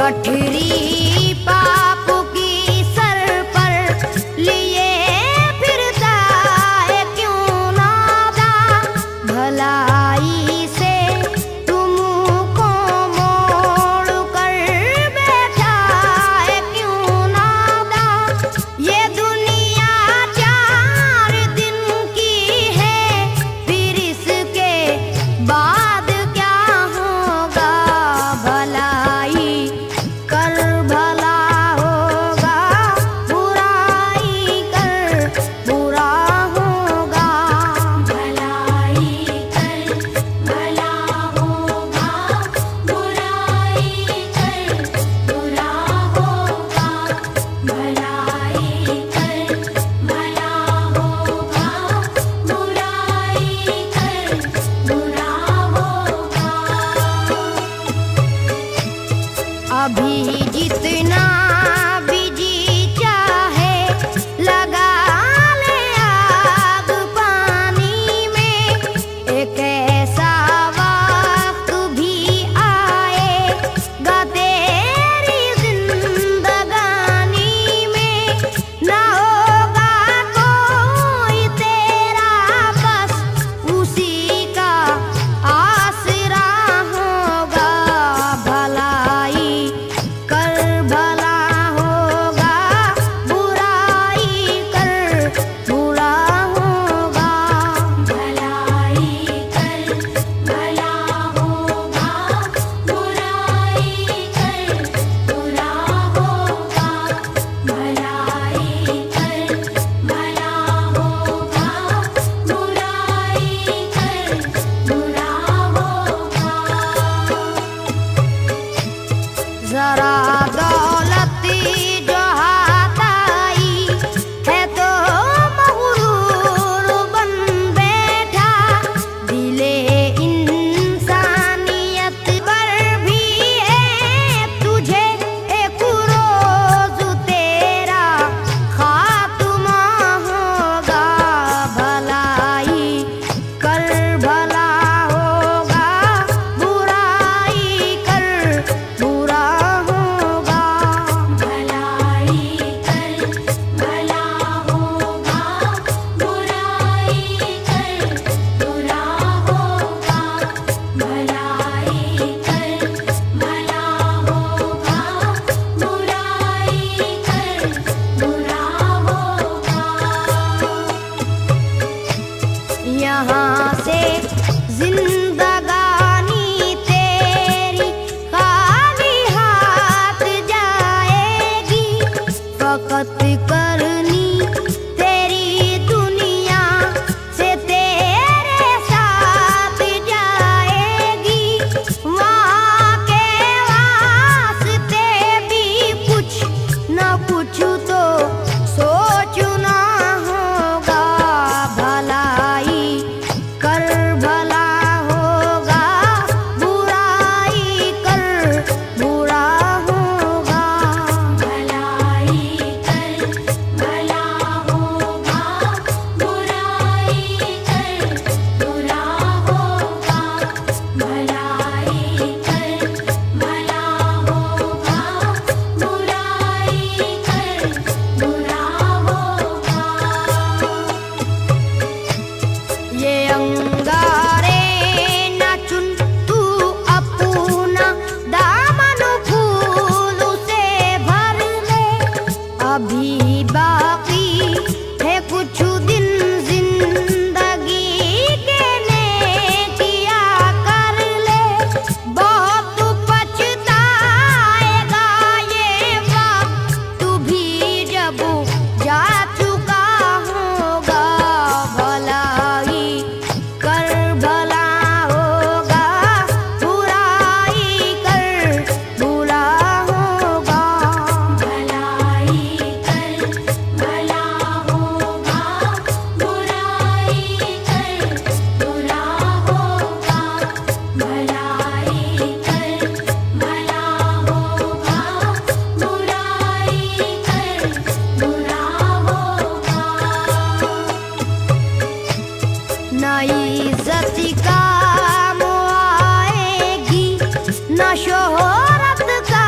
गठरी पाप की सर पर लिए फिरता है क्यों नादा, भलाई से तुमको मोड़ कर बैठा है क्यों नादा। ये दुनिया 4 दिन की है, फिर इसके बाद क्या होगा, भलाई कर भला होगा, बुराई कर बुरा होगा। भलाई कर भला होगा, बुराई कर बुरा होगा। भलाई कर भला होगा, बुराई कर बुरा होगा। अभी जितना भी जी चाहे लगा ले आग पानी में, एक ऐसा वक्त भी आएगा तेरी जिंदगानी में, ना होगा कोई तेरा बस उसी का आसरा होगा। भलाई कर भला होगा, बुराई कर बुरा होगा। भलाई कर भला होगा, बुराई कर बुरा होगा। भलाई कर भला होगा, बुराई कर बुरा होगा। जरा दौलत जो हाथ आई है तो मगरूर बन बैठा, दिले इंसानियत पर भी है तुझे एक रोज तेरा खात्मा होगा। भलाई कर भला होगा, बुराई कर बुरा होगा। भलाई कर भला होगा, बुराई कर बुरा होगा। भलाई कर भला होगा, बुराई कर बुरा होगा। यहाँ से जिंदगानी तेरी खाली हाथ जाएगी, फकत करनी तेरी दुनिया से तेरे साथ जाएगी। वहाँ के वास्ते भी कुछ न कुछ तो सोचना होगा। भलाई कर भला होगा, बुराई कर बुरा होगा। भलाई कर भला होगा, बुराई कर बुरा होगा। भलाई कर भला होगा, बुराई कर बुरा होगा। ये अंगारे न चुन तू अपना दामन फूल से भर ले, अभी बाकी है कुछ दिन जिंदगी के, नेकिया कर ले। बहुत पछताएगा ये वक्त भी जब जा चुका होगा। भलाई कर भला होगा, बुराई कर बुरा होगा। भलाई कर भला होगा, बुराई कर बुरा होगा। भलाई कर भला होगा, बुराई कर बुरा होगा। न इज्जत काम आएगी, न शोहरत का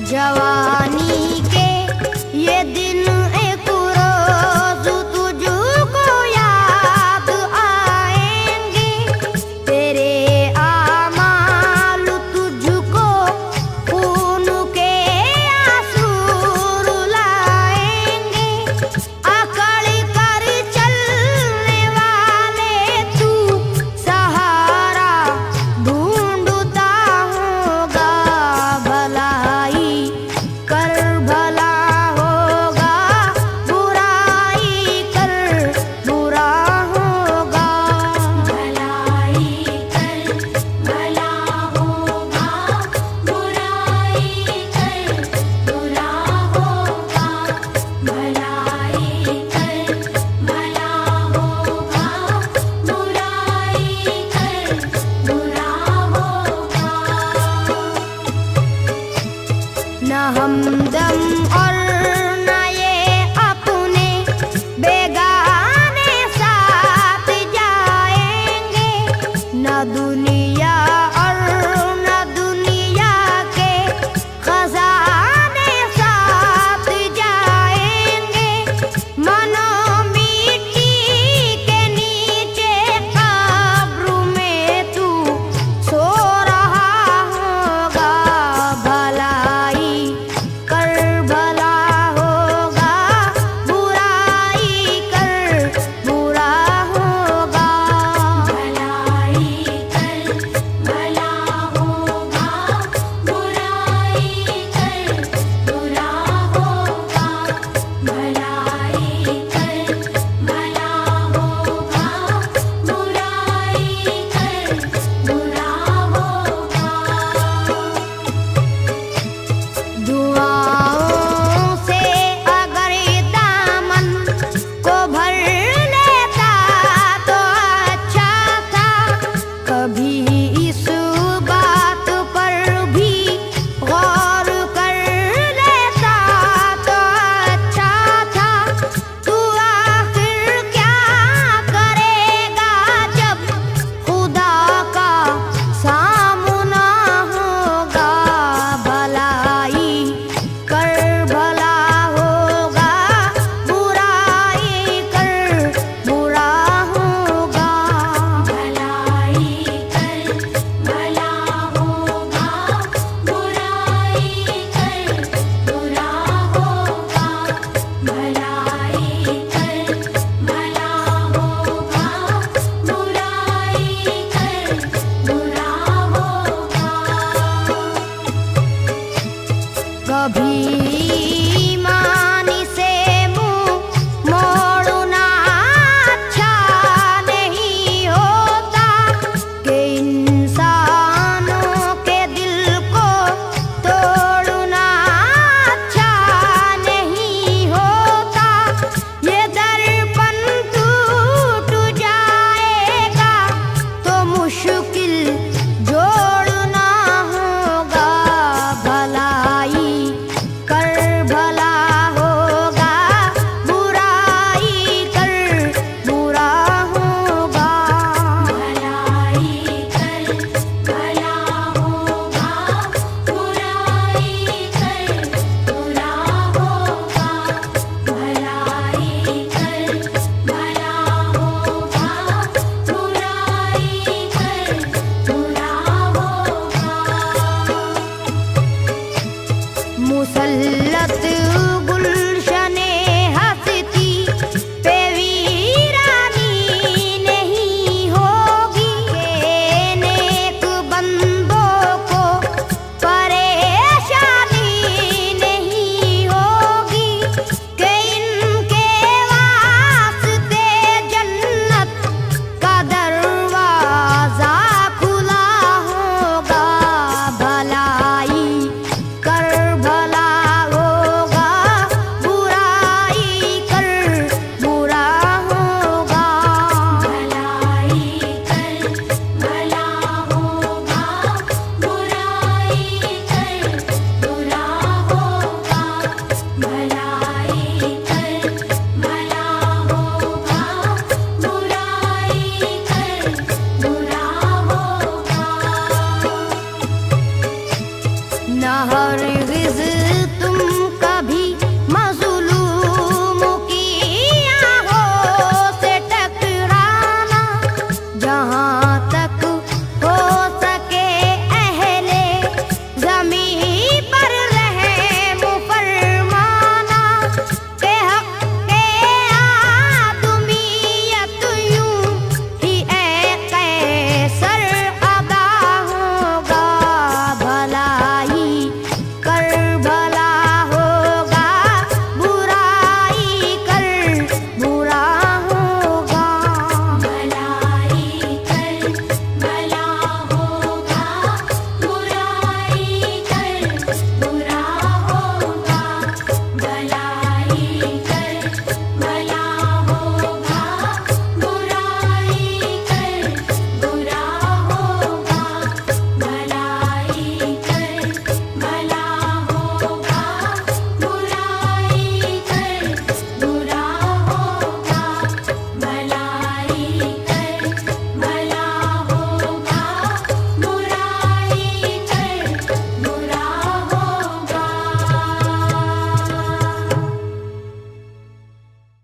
जवानी के ये दिन एक रोज तुझको याद आएंगे, तेरे आमाल तुझको खून के आंसू रुलाएंगे। अकड़ कर चलने वाले तू सहारा ढूंढता होगा, भलाई कर भला होगा, बुराई कर बुरा होगा। भलाई कर भला होगा, बुराई कर बुरा होगा। भलाई कर भला होगा, बुराई कर बुरा होगा। न हमदम और न ये अपने बेगाने साथ जाएंगे, न दुनिया और न दुनिया के खजाने साथ जाएंगे। मनो मिट्टी के नीचे कब्र में तू सो रहा होगा, भलाई कर भला होगा, बुराई कर बुरा होगा। भलाई कर भला होगा, बुराई कर बुरा होगा। भलाई कर भला होगा, बुराई कर बुरा होगा। दुआओं से अगर दामन को भर लेता तो अच्छा था, कभी इस बात पर भी गौर कर लेता तो अच्छा था। तू आखिर क्या करेगा जब खुदा का सामना होगा, भलाई कर भला होगा, बुराई कर बुरा होगा। भलाई कर भला होगा, बुराई कर बुरा होगा। भलाई कर भला होगा, बुराई कर बुरा होगा। कभी ईमान से मुंह मोड़ना अच्छा नहीं होता, कि इंसानों के दिल को तोड़ना अच्छा नहीं होता। ये दर्पण टूट जाएगा तो मुश्किल जोड़ना होगा, भलाई कर भला होगा, बुराई कर बुरा होगा। भलाई कर भला होगा, बुराई कर बुरा होगा। भलाई कर भला होगा, बुराई कर बुरा होगा। मुसल्लत गुलशने हस्ती पे वीरानी नहीं होगी, नेक बंदों को परेशानी नहीं होगी, कि इनके वास्ते जन्नत का दरवाजा खुला होगा, भलाई कर भला होगा, और तुम